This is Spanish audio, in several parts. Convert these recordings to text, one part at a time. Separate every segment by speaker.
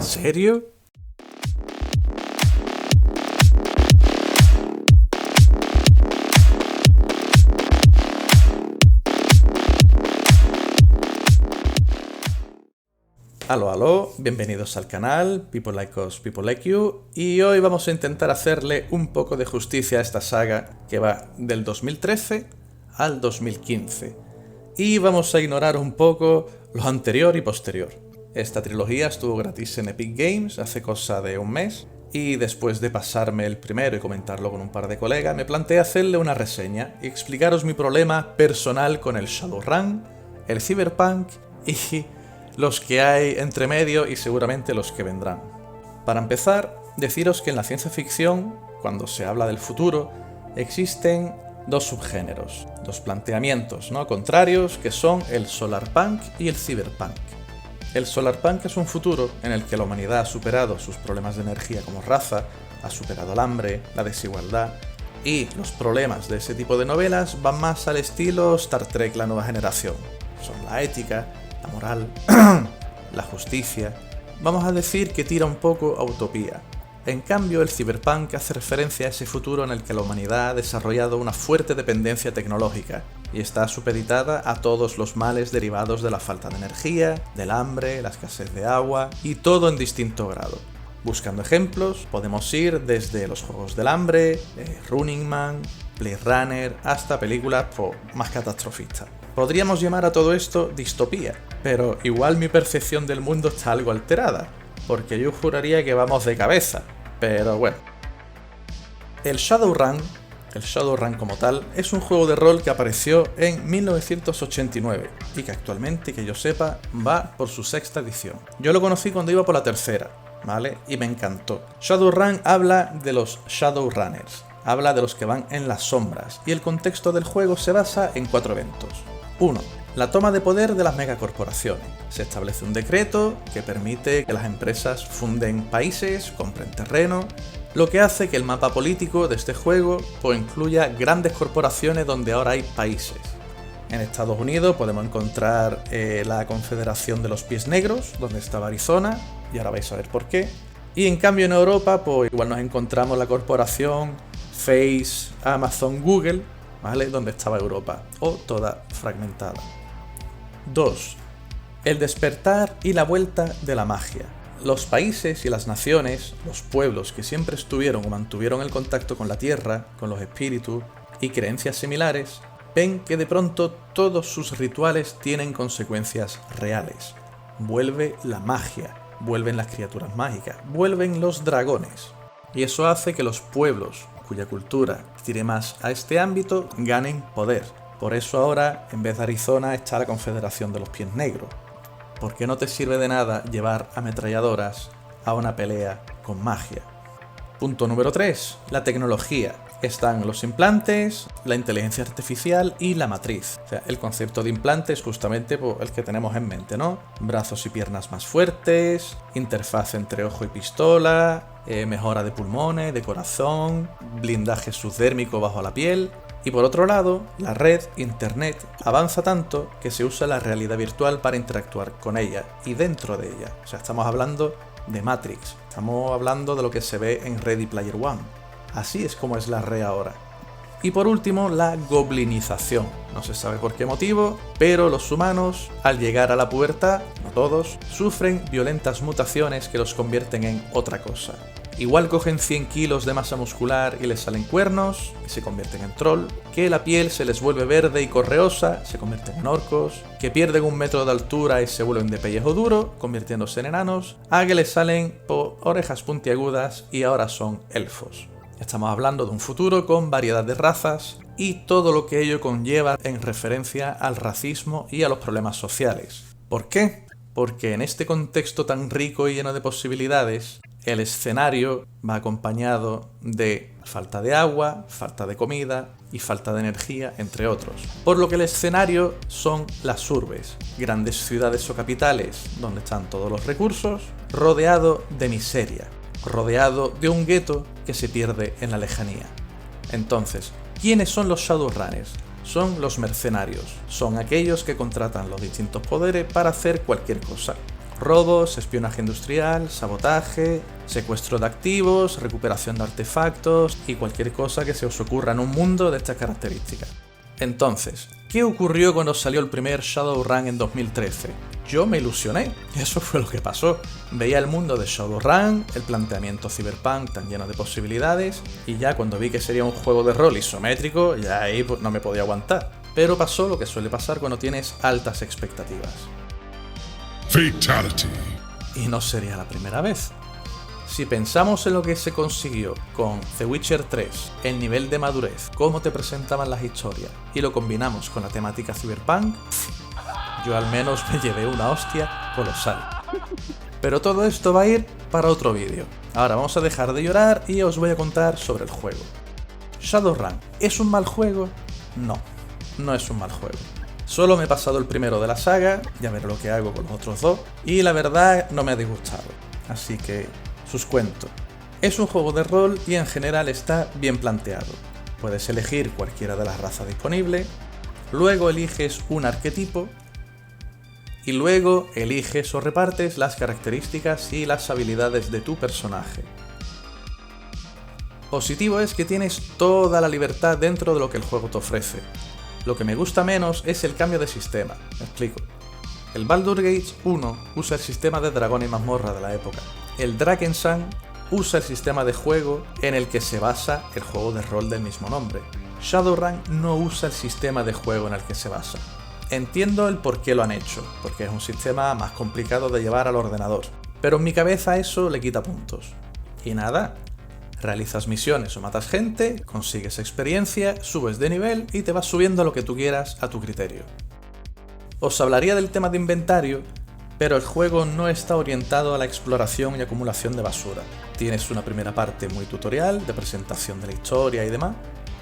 Speaker 1: serio? Aló, bienvenidos al canal People Like Us, People Like You, y hoy vamos a intentar hacerle un poco de justicia a esta saga que va del 2013 al 2015, y vamos a ignorar un poco lo anterior y posterior. Esta trilogía estuvo gratis en Epic Games hace cosa de un mes, y después de pasarme el primero y comentarlo con un par de colegas, me planteé hacerle una reseña y explicaros mi problema personal con el Shadowrun, el Cyberpunk y los que hay entre medio y seguramente los que vendrán. Para empezar, deciros que en la ciencia ficción, cuando se habla del futuro, existen dos subgéneros, dos planteamientos, contrarios, que son el solarpunk y el cyberpunk. El solarpunk es un futuro en el que la humanidad ha superado sus problemas de energía como raza, ha superado el hambre, la desigualdad, y los problemas de ese tipo de novelas van más al estilo Star Trek: La Nueva Generación. Son la ética, la moral, la justicia. Vamos a decir que tira un poco a utopía. En cambio, el cyberpunk hace referencia a ese futuro en el que la humanidad ha desarrollado una fuerte dependencia tecnológica y está supeditada a todos los males derivados de la falta de energía, del hambre, la escasez de agua y todo en distinto grado. Buscando ejemplos, podemos ir desde los Juegos del Hambre, Running Man, Blade Runner, hasta películas más catastrofistas. Podríamos llamar a todo esto distopía, pero igual mi percepción del mundo está algo alterada, porque yo juraría que vamos de cabeza, pero bueno. El Shadowrun como tal, es un juego de rol que apareció en 1989 y que actualmente, que yo sepa, va por su sexta edición. Yo lo conocí cuando iba por la tercera, ¿vale? Y me encantó. Shadowrun habla de los Shadowrunners, habla de los que van en las sombras, y el contexto del juego se basa en 4 eventos. 1. La toma de poder de las megacorporaciones. Se establece un decreto que permite que las empresas funden países, compren terreno, lo que hace que el mapa político de este juego incluya grandes corporaciones donde ahora hay países. En Estados Unidos podemos encontrar la Confederación de los Pies Negros, donde estaba Arizona, y ahora vais a ver por qué. Y en cambio en Europa, igual nos encontramos la corporación Face, Amazon, Google, ¿vale? Donde estaba Europa, o toda fragmentada. 2. El despertar y la vuelta de la magia. Los países y las naciones, los pueblos que siempre estuvieron o mantuvieron el contacto con la tierra, con los espíritus y creencias similares, ven que de pronto todos sus rituales tienen consecuencias reales. Vuelve la magia, vuelven las criaturas mágicas, vuelven los dragones. Y eso hace que los pueblos cuya cultura tire más a este ámbito ganen poder. Por eso ahora, en vez de Arizona, está la Confederación de los Pies Negros. Porque no te sirve de nada llevar ametralladoras a una pelea con magia. Punto número 3. La tecnología. Están los implantes, la inteligencia artificial y la matriz. O sea, el concepto de implante es justamente el que tenemos en mente, ¿no? Brazos y piernas más fuertes, interfaz entre ojo y pistola, mejora de pulmones, de corazón, blindaje subdérmico bajo la piel. Y por otro lado, la red, internet, avanza tanto que se usa la realidad virtual para interactuar con ella y dentro de ella. O sea, estamos hablando de Matrix, estamos hablando de lo que se ve en Ready Player One. Así es como es la red ahora. Y por último, la goblinización. No se sabe por qué motivo, pero los humanos, al llegar a la pubertad, no todos, sufren violentas mutaciones que los convierten en otra cosa. Igual cogen 100 kilos de masa muscular y les salen cuernos, y se convierten en troll, que la piel se les vuelve verde y correosa, se convierten en orcos, que pierden 1 metro de altura y se vuelven de pellejo duro, convirtiéndose en enanos, a que les salen orejas puntiagudas y ahora son elfos. Estamos hablando de un futuro con variedad de razas y todo lo que ello conlleva en referencia al racismo y a los problemas sociales. ¿Por qué? Porque en este contexto tan rico y lleno de posibilidades, el escenario va acompañado de falta de agua, falta de comida y falta de energía, entre otros. Por lo que el escenario son las urbes, grandes ciudades o capitales donde están todos los recursos, rodeado de miseria, rodeado de un gueto que se pierde en la lejanía. Entonces, ¿quiénes son los Shadowrunners? Son los mercenarios, son aquellos que contratan los distintos poderes para hacer cualquier cosa. Robos, espionaje industrial, sabotaje, secuestro de activos, recuperación de artefactos y cualquier cosa que se os ocurra en un mundo de estas características. Entonces, ¿qué ocurrió cuando salió el primer Shadowrun en 2013? Yo me ilusioné, eso fue lo que pasó. Veía el mundo de Shadowrun, el planteamiento cyberpunk tan lleno de posibilidades, y ya cuando vi que sería un juego de rol isométrico, ya ahí no me podía aguantar. Pero pasó lo que suele pasar cuando tienes altas expectativas.
Speaker 2: Fatality.
Speaker 1: Y no sería la primera vez. Si pensamos en lo que se consiguió con The Witcher 3, el nivel de madurez, cómo te presentaban las historias, y lo combinamos con la temática cyberpunk, yo al menos me llevé una hostia colosal. Pero todo esto va a ir para otro vídeo. Ahora vamos a dejar de llorar y os voy a contar sobre el juego. Shadowrun, ¿es un mal juego? No, no es un mal juego. Solo me he pasado el primero de la saga, ya veré lo que hago con los otros dos, y la verdad no me ha disgustado. Así que, sus cuento. Es un juego de rol y en general está bien planteado. Puedes elegir cualquiera de las razas disponibles, luego eliges un arquetipo, y luego eliges o repartes las características y las habilidades de tu personaje. Positivo es que tienes toda la libertad dentro de lo que el juego te ofrece. Lo que me gusta menos es el cambio de sistema, me explico. El Baldur's Gate 1 usa el sistema de dragón y mazmorra de la época. El Drakensang usa el sistema de juego en el que se basa el juego de rol del mismo nombre. Shadowrun no usa el sistema de juego en el que se basa. Entiendo el por qué lo han hecho, porque es un sistema más complicado de llevar al ordenador, pero en mi cabeza eso le quita puntos. Y nada, realizas misiones o matas gente, consigues experiencia, subes de nivel y te vas subiendo lo que tú quieras a tu criterio. Os hablaría del tema de inventario, pero el juego no está orientado a la exploración y acumulación de basura. Tienes una primera parte muy tutorial, de presentación de la historia y demás,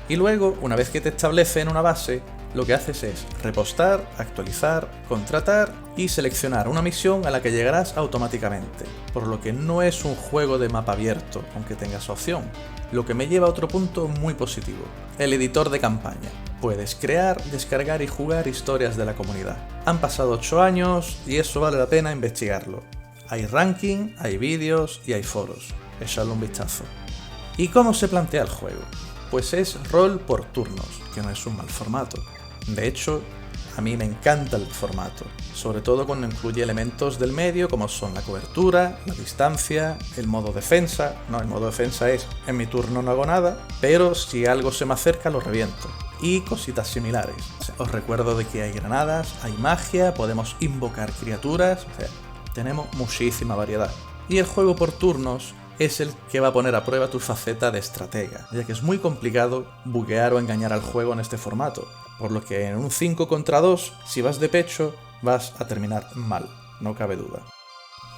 Speaker 1: y luego, una vez que te establecen una base, lo que haces es repostar, actualizar, contratar y seleccionar una misión a la que llegarás automáticamente, por lo que no es un juego de mapa abierto, aunque tengas opción. Lo que me lleva a otro punto muy positivo, el editor de campaña. Puedes crear, descargar y jugar historias de la comunidad. Han pasado 8 años y eso vale la pena investigarlo. Hay ranking, hay vídeos y hay foros. Echadle un vistazo. ¿Y cómo se plantea el juego? Pues es rol por turnos, que no es un mal formato. De hecho, a mí me encanta el formato, sobre todo cuando incluye elementos del medio como son la cobertura, la distancia, el modo defensa. No, el modo defensa es, en mi turno no hago nada, pero si algo se me acerca lo reviento. Y cositas similares. Os recuerdo de que hay granadas, hay magia, podemos invocar criaturas, o sea, tenemos muchísima variedad. Y el juego por turnos es el que va a poner a prueba tu faceta de estratega, ya que es muy complicado buguear o engañar al juego en este formato, por lo que en un 5 contra 2, si vas de pecho, vas a terminar mal, no cabe duda.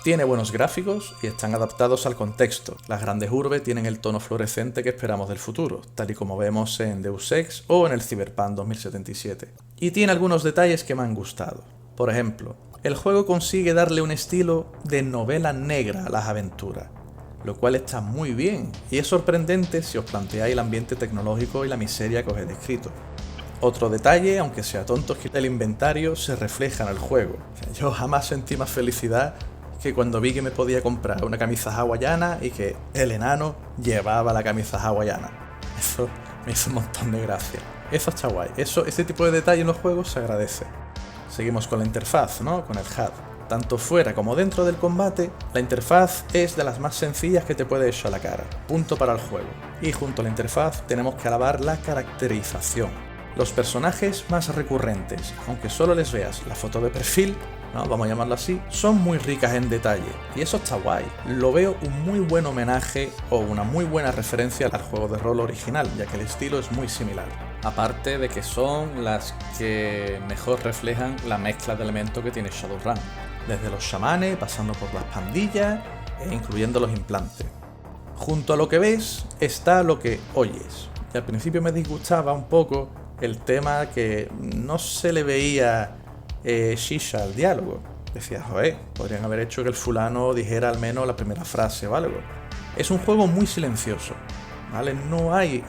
Speaker 1: Tiene buenos gráficos y están adaptados al contexto. Las grandes urbes tienen el tono fluorescente que esperamos del futuro, tal y como vemos en Deus Ex o en el Cyberpunk 2077. Y tiene algunos detalles que me han gustado. Por ejemplo, el juego consigue darle un estilo de novela negra a las aventuras, lo cual está muy bien y es sorprendente si os planteáis el ambiente tecnológico y la miseria que os he descrito. Otro detalle, aunque sea tonto, es que el inventario se refleja en el juego. Yo jamás sentí más felicidad que cuando vi que me podía comprar una camisa hawaiana y que el enano llevaba la camisa hawaiana. Eso me hizo un montón de gracia. Eso está guay. Este tipo de detalle en los juegos se agradece. Seguimos con la interfaz, ¿no? Con el HUD. Tanto fuera como dentro del combate, la interfaz es de las más sencillas que te puede echar a la cara. Punto para el juego. Y junto a la interfaz tenemos que alabar la caracterización. Los personajes más recurrentes, aunque solo les veas la foto de perfil, ¿no? Vamos a llamarlo así, son muy ricas en detalle. Y eso está guay. Lo veo un muy buen homenaje o una muy buena referencia al juego de rol original, ya que el estilo es muy similar. Aparte de que son las que mejor reflejan la mezcla de elementos que tiene Shadowrun. Desde los chamanes, pasando por las pandillas e incluyendo los implantes. Junto a lo que ves está lo que oyes. Y al principio me disgustaba un poco el tema que no se le veía shisha al diálogo. Decía, joder, podrían haber hecho que el fulano dijera al menos la primera frase o algo. Es un juego muy silencioso, ¿vale? No hay...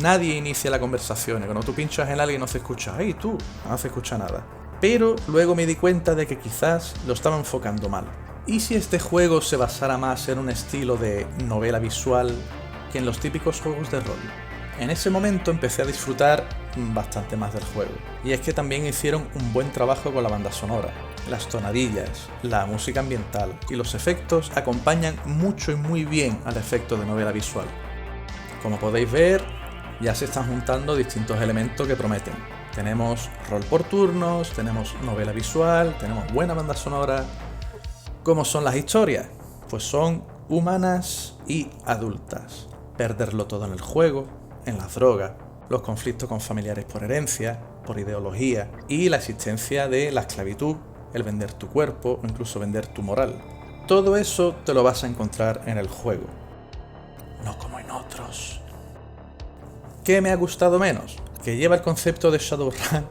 Speaker 1: nadie inicia la conversación. Y cuando tú pinchas en alguien no se escucha, hey tú, no se escucha nada. pero luego me di cuenta de que quizás lo estaba enfocando mal. ¿Y si este juego se basara más en un estilo de novela visual que en los típicos juegos de rol? En ese momento empecé a disfrutar bastante más del juego. Y es que también hicieron un buen trabajo con la banda sonora. Las tonadillas, la música ambiental y los efectos acompañan mucho y muy bien al efecto de novela visual. Como podéis ver, ya se están juntando distintos elementos que prometen. Tenemos rol por turnos, tenemos novela visual, tenemos buena banda sonora. ¿Cómo son las historias? Pues son humanas y adultas. Perderlo todo en el juego, en las drogas, los conflictos con familiares por herencia, por ideología y la existencia de la esclavitud, el vender tu cuerpo o incluso vender tu moral. Todo eso te lo vas a encontrar en el juego, no como en otros. ¿Qué me ha gustado menos? Que lleva el concepto de Shadowrun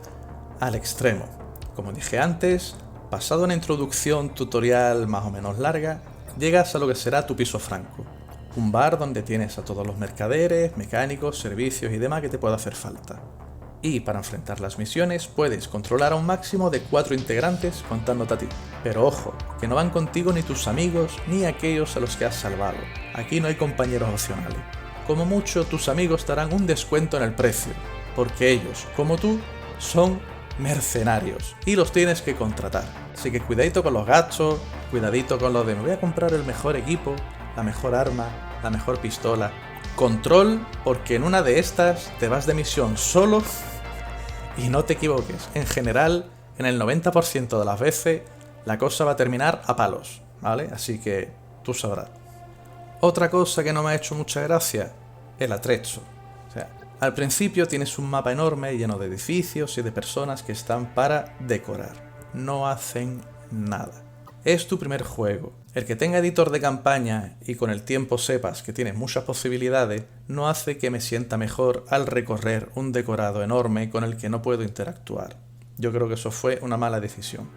Speaker 1: al extremo. Como dije antes, pasado una introducción tutorial más o menos larga, llegas a lo que será tu piso franco. Un bar donde tienes a todos los mercaderes, mecánicos, servicios y demás que te pueda hacer falta. Y para enfrentar las misiones puedes controlar a un máximo de 4 integrantes contándote a ti. Pero ojo, que no van contigo ni tus amigos ni aquellos a los que has salvado. Aquí no hay compañeros opcionales. Como mucho, tus amigos te harán un descuento en el precio, porque ellos, como tú, son mercenarios y los tienes que contratar. Así que cuidadito con los gastos, cuidadito con lo de me voy a comprar el mejor equipo, la mejor arma, la mejor pistola. Control, porque en una de estas te vas de misión solo y no te equivoques. En general, en el 90% de las veces, la cosa va a terminar a palos, ¿vale? Así que tú sabrás. Otra cosa que no me ha hecho mucha gracia, el atrecho. O sea, al principio tienes un mapa enorme lleno de edificios y de personas que están para decorar. No hacen nada. Es tu primer juego. El que tenga editor de campaña y con el tiempo sepas que tienes muchas posibilidades, no hace que me sienta mejor al recorrer un decorado enorme con el que no puedo interactuar. Yo creo que eso fue una mala decisión.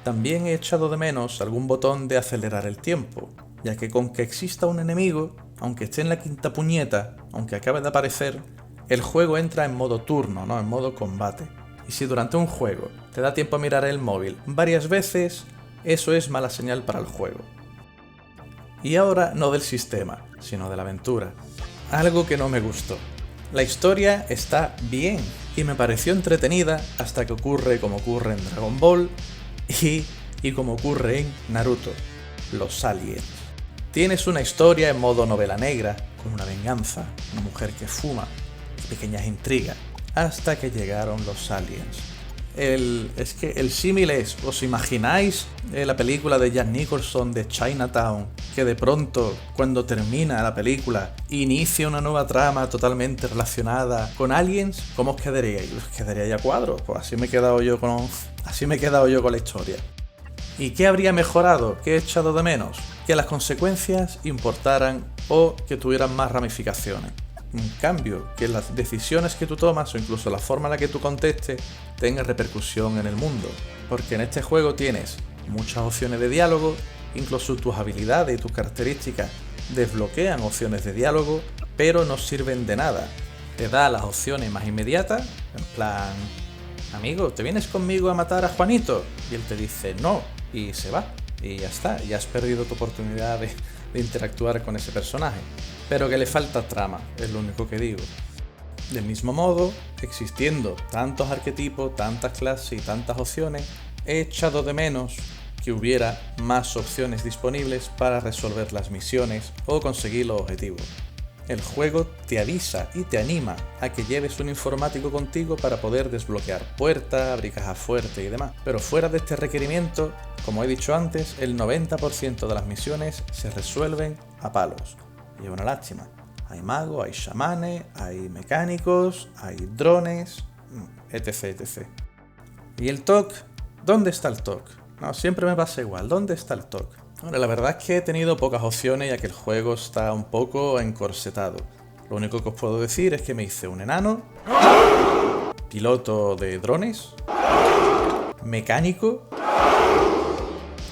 Speaker 1: También he echado de menos algún botón de acelerar el tiempo, ya que con que exista un enemigo, aunque esté en la quinta puñeta, aunque acabe de aparecer, el juego entra en modo turno, no en modo combate. Y si durante un juego te da tiempo a mirar el móvil varias veces, eso es mala señal para el juego. Y ahora no del sistema, sino de la aventura. Algo que no me gustó. La historia está bien y me pareció entretenida hasta que ocurre como ocurre en Dragon Ball y como ocurre en Naruto, los aliens. Tienes una historia en modo novela negra, con una venganza, una mujer que fuma y pequeñas intrigas, hasta que llegaron los aliens. Es que el símil es, ¿os imagináis la película de Jack Nicholson de Chinatown? Que de pronto, cuando termina la película, inicia una nueva trama totalmente relacionada con aliens. ¿Cómo os quedaríais? ¿Os quedaríais a cuadros? Pues así me he quedado yo con la historia. ¿Y qué habría mejorado? ¿Qué he echado de menos? Que las consecuencias importaran o que tuvieran más ramificaciones. En cambio, que las decisiones que tú tomas o incluso la forma en la que tú contestes tengan repercusión en el mundo. Porque en este juego tienes muchas opciones de diálogo, incluso tus habilidades y tus características desbloquean opciones de diálogo, pero no sirven de nada. Te da las opciones más inmediatas, en plan, amigo, ¿te vienes conmigo a matar a Juanito? Y él te dice no, y se va, y ya está, ya has perdido tu oportunidad de interactuar con ese personaje. Pero que le falta trama, es lo único que digo. Del mismo modo, existiendo tantos arquetipos, tantas clases y tantas opciones, he echado de menos que hubiera más opciones disponibles para resolver las misiones o conseguir los objetivos. El juego te avisa y te anima a que lleves un informático contigo para poder desbloquear puertas, abrir cajas fuertes y demás. Pero fuera de este requerimiento, como he dicho antes, el 90% de las misiones se resuelven a palos. Y es una lástima. Hay magos, hay chamanes, hay mecánicos, hay drones, etc, etc. ¿Y el TOC? ¿Dónde está el TOC? No, siempre me pasa igual. ¿Dónde está el TOC? Bueno, la verdad es que he tenido pocas opciones ya que el juego está un poco encorsetado. Lo único que os puedo decir es que me hice un enano, piloto de drones, mecánico,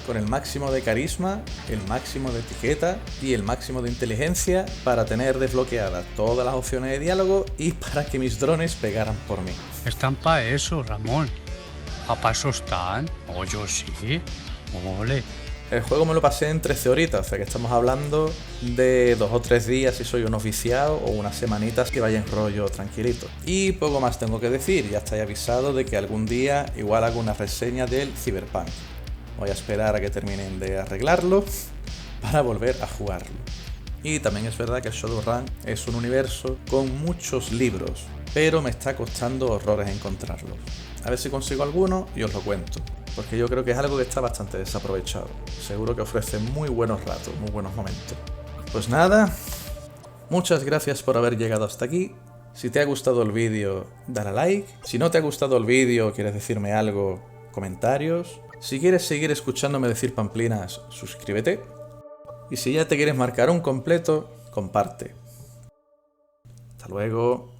Speaker 1: con el máximo de carisma, el máximo de etiqueta y el máximo de inteligencia para tener desbloqueadas todas las opciones de diálogo y para que mis drones pegaran por mí.
Speaker 2: Están para eso, Ramón. Papá están. Oh, yo sí. Ole.
Speaker 1: El juego me lo pasé en 13 horitas, o sea que estamos hablando de 2 o 3 días si soy un oficial o unas semanitas que vaya en rollo tranquilito. Y poco más tengo que decir, ya estáis avisado de que algún día igual hago una reseña del Cyberpunk. Voy a esperar a que terminen de arreglarlo para volver a jugarlo. Y también es verdad que Shadowrun es un universo con muchos libros, pero me está costando horrores encontrarlos. A ver si consigo alguno y os lo cuento, porque yo creo que es algo que está bastante desaprovechado. Seguro que ofrece muy buenos ratos, muy buenos momentos. Pues nada, muchas gracias por haber llegado hasta aquí. Si te ha gustado el vídeo, dale a like. Si no te ha gustado el vídeo o quieres decirme algo, comentarios. Si quieres seguir escuchándome decir pamplinas, suscríbete. Y si ya te quieres marcar un completo, comparte. Hasta luego.